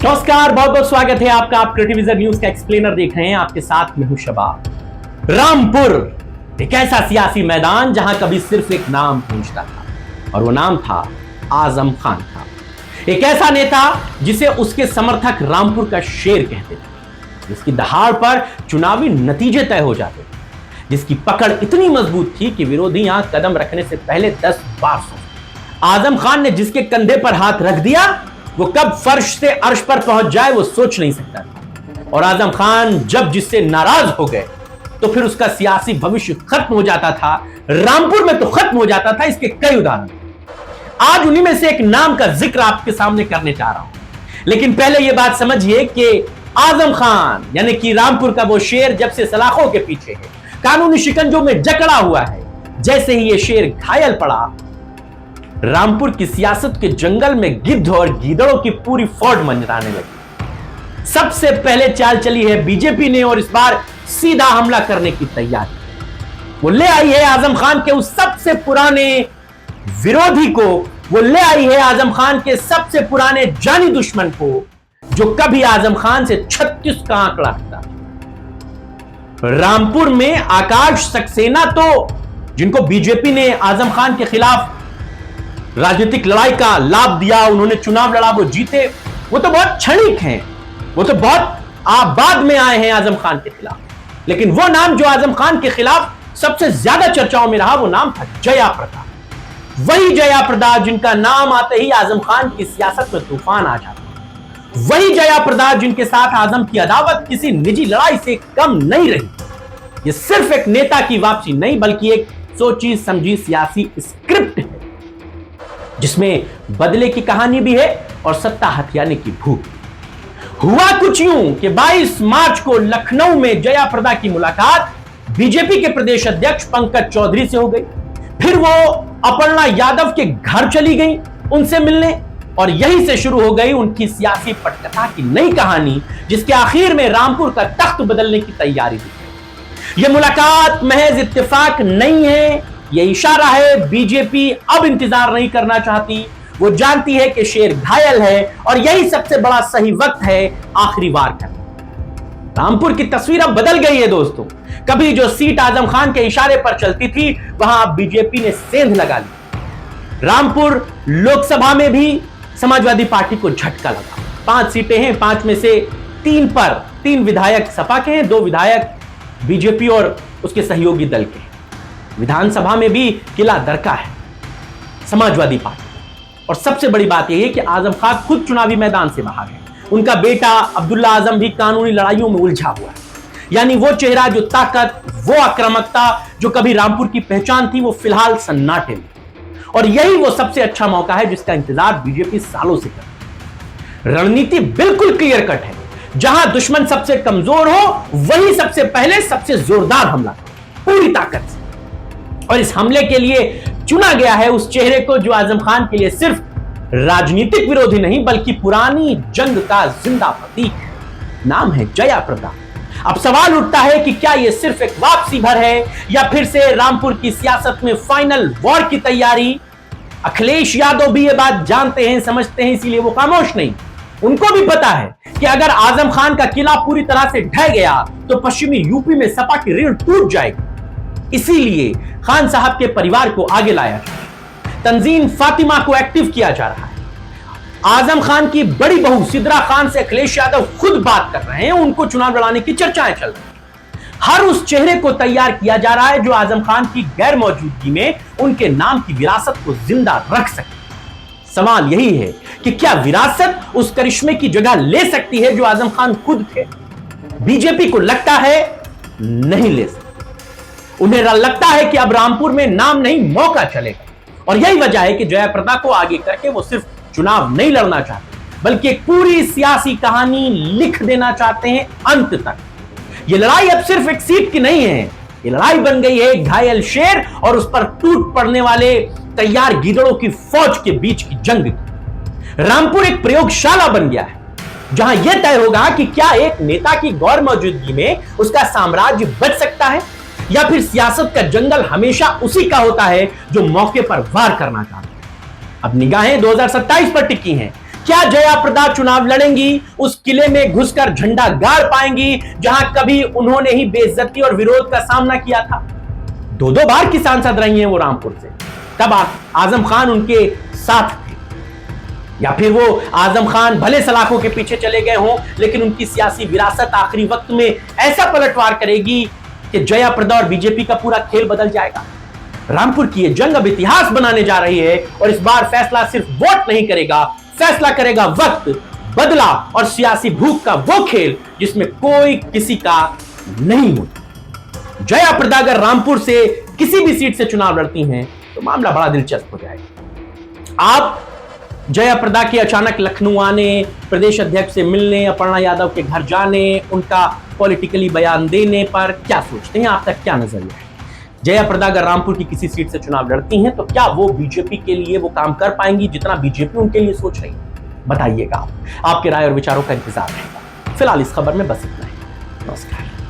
नमस्कार, बहुत बहुत स्वागत है आपका। आप क्रिएटिविजन न्यूज का एक्सप्लेनर देख रहे हैं। आपके साथ मैं हूं शबाब। रामपुर एक ऐसा सियासी मैदान जहां कभी सिर्फ एक नाम गूंजता था और वो नाम था आजम खान का। एक ऐसा नेता जिसे उसके समर्थक रामपुर का शेर कहते थे, जिसकी दहाड़ पर चुनावी नतीजे तय हो जाते थे, जिसकी पकड़ इतनी मजबूत थी कि विरोधी यहां कदम रखने से पहले 10 बार सोचे। आजम खान ने जिसके कंधे पर हाथ रख दिया वो कब फर्श से अर्श पर पहुंच जाए वो सोच नहीं सकता था। और आजम खान जब जिससे नाराज हो गए तो फिर उसका सियासी भविष्य खत्म हो जाता था। रामपुर में तो खत्म हो जाता था। इसके कई उदाहरण आज उन्हीं में से एक नाम का जिक्र आपके सामने करने जा रहा हूं। लेकिन पहले यह बात समझिए कि आजम खान यानी कि रामपुर का वो शेर जब से सलाखों के पीछे है, कानूनी शिकंजों में जकड़ा हुआ है, जैसे ही यह शेर घायल पड़ा, रामपुर की सियासत के जंगल में गिद्ध और गीदड़ों की पूरी फौज मंडराने लगी। सबसे पहले चाल चली है बीजेपी ने और इस बार सीधा हमला करने की तैयारी। वो ले आई है आजम खान के उस सबसे पुराने विरोधी को, वो ले आई है आजम खान के सबसे पुराने जानी दुश्मन को, जो कभी आजम खान से 36 का आंकड़ा रखता। रामपुर में आकाश सक्सेना तो, जिनको बीजेपी ने आजम खान के खिलाफ राजनीतिक लड़ाई का लाभ दिया, उन्होंने चुनाव लड़ा, वो जीते, वो तो बहुत क्षणिक हैं, वो तो बहुत आबाद में आए हैं आजम खान के खिलाफ। लेकिन वो नाम जो आजम खान के खिलाफ सबसे ज्यादा चर्चाओं में रहा, वो नाम था जया प्रदा। वही जया प्रदा जिनका नाम आते ही आजम खान की सियासत में तूफान आ जाता। वही जया प्रदा जिनके साथ आजम की अदावत किसी निजी लड़ाई से कम नहीं रही। ये सिर्फ एक नेता की वापसी नहीं, बल्कि एक सोची समझी सियासी स्क्रिप्ट है, जिसमें बदले की कहानी भी है और सत्ता हथियाने की भूख। हुआ कुछ यूं कि 22 मार्च को लखनऊ में जया प्रदा की मुलाकात बीजेपी के प्रदेश अध्यक्ष पंकज चौधरी से हो गई। फिर वो अपर्णा यादव के घर चली गई उनसे मिलने, और यहीं से शुरू हो गई उनकी सियासी पटकथा की नई कहानी, जिसके आखिर में रामपुर का तख्त बदलने की तैयारी थी। यह मुलाकात महज इत्तेफाक नहीं है, यह इशारा है बीजेपी अब इंतजार नहीं करना चाहती। वो जानती है कि शेर घायल है और यही सबसे बड़ा सही वक्त है आखिरी वार करना। रामपुर की तस्वीर अब बदल गई है दोस्तों। कभी जो सीट आजम खान के इशारे पर चलती थी, वहां अब बीजेपी ने सेंध लगा ली। रामपुर लोकसभा में भी समाजवादी पार्टी को झटका लगा। 5 सीटें हैं, 5 में से 3 विधायक सपा के हैं, 2 विधायक बीजेपी और उसके सहयोगी दल के हैं। विधानसभा में भी किला दरका है समाजवादी पार्टी। और सबसे बड़ी बात यह है कि आजम खान खुद चुनावी मैदान से बाहर है। उनका बेटा अब्दुल्ला आजम भी कानूनी लड़ाइयों में उलझा हुआ है। यानी वो चेहरा, जो ताकत, वो आक्रामकता जो कभी रामपुर की पहचान थी, वो फिलहाल सन्नाटे में। और यही वो सबसे अच्छा मौका है जिसका इंतजार बीजेपी सालों से कर। रणनीति बिल्कुल क्लियर कट है। जहां दुश्मन सबसे कमजोर हो, वही सबसे पहले सबसे जोरदार हमला पूरी ताकत से। और इस हमले के लिए चुना गया है उस चेहरे को जो आजम खान के लिए सिर्फ राजनीतिक विरोधी नहीं, बल्कि पुरानी जंग का जिंदा प्रतीक है। नाम है जया प्रदा। अब सवाल उठता है कि क्या यह सिर्फ एक वापसी भर है या फिर से रामपुर की सियासत में फाइनल वॉर की तैयारी। अखिलेश यादव भी यह बात जानते हैं, समझते हैं, इसीलिए वो खामोश नहीं। उनको भी पता है कि अगर आजम खान का किला पूरी तरह से ढह गया तो पश्चिमी यूपी में सपा की रीढ़ टूट जाएगी। इसीलिए खान साहब के परिवार को आगे लाया जा रहा है। तंजीम फातिमा को एक्टिव किया जा रहा है। आजम खान की बड़ी बहू सिद्रा खान से अखिलेश यादव खुद बात कर रहे हैं। उनको चुनाव लड़ाने की चर्चाएं चल रही हैं। हर उस चेहरे को तैयार किया जा रहा है जो आजम खान की गैर मौजूदगी में उनके नाम की विरासत को जिंदा रख सके। सवाल यही है कि क्या विरासत उस करिश्मे की जगह ले सकती है जो आजम खान खुद थे? बीजेपी को लगता है नहीं ले सकती। उन्हें लगता है कि अब रामपुर में नाम नहीं, मौका चलेगा। और यही वजह है कि जया प्रदा को आगे करके वो सिर्फ चुनाव नहीं लड़ना चाहते, बल्कि एक पूरी सियासी कहानी लिख देना चाहते हैं अंत तक। ये लड़ाई अब सिर्फ एक सीट की नहीं है, ये लड़ाई बन गई है एक घायल शेर और उस पर टूट पड़ने वाले तैयार गीदड़ों की फौज के बीच की जंग की। रामपुर एक प्रयोगशाला बन गया है, जहां यह तय होगा कि क्या एक नेता की गैर मौजूदगी में उसका साम्राज्य बच सकता है, या फिर सियासत का जंगल हमेशा उसी का होता है जो मौके पर वार करना चाहता है। अब निगाहें 2027 पर टिकी हैं क्या जया प्रदा चुनाव लड़ेंगी? उस किले में घुसकर झंडा गाड़ पाएंगी जहां कभी उन्होंने ही बेइज्जती और विरोध का सामना किया था? 2-2 बार की सांसद रही हैं वो रामपुर से, तब आजम खान उनके साथ थे। या फिर वो आजम खान भले सलाखों के पीछे चले गए हों, लेकिन उनकी सियासी विरासत आखिरी वक्त में ऐसा पलटवार करेगी कि जया प्रदा और बीजेपी का पूरा खेल बदल जाएगा। रामपुर की ये जंग अब इतिहास बनाने जा रही है और इस बार फैसला सिर्फ वोट नहीं करेगा, फैसला करेगा वक्त, बदला और सियासी भूख का वो खेल जिसमें कोई किसी का नहीं होता। जया प्रदा अगर रामपुर से किसी भी सीट से चुनाव लड़ती हैं तो मामला बड़ा दिलचस्प हो जाएगा। आप जया प्रदा के अचानक लखनऊ आने, प्रदेश अध्यक्ष से मिलने, अपर्णा यादव के घर जाने, उनका पॉलिटिकली बयान देने पर क्या सोचते हैं? आप तक क्या नजरिया है? जया प्रदा अगर रामपुर की किसी सीट से चुनाव लड़ती हैं तो क्या वो बीजेपी के लिए वो काम कर पाएंगी जितना बीजेपी उनके लिए सोच रही है? बताइएगा। आपके राय और विचारों का इंतजार रहेगा। फिलहाल इस खबर में बस इतना ही। नमस्कार।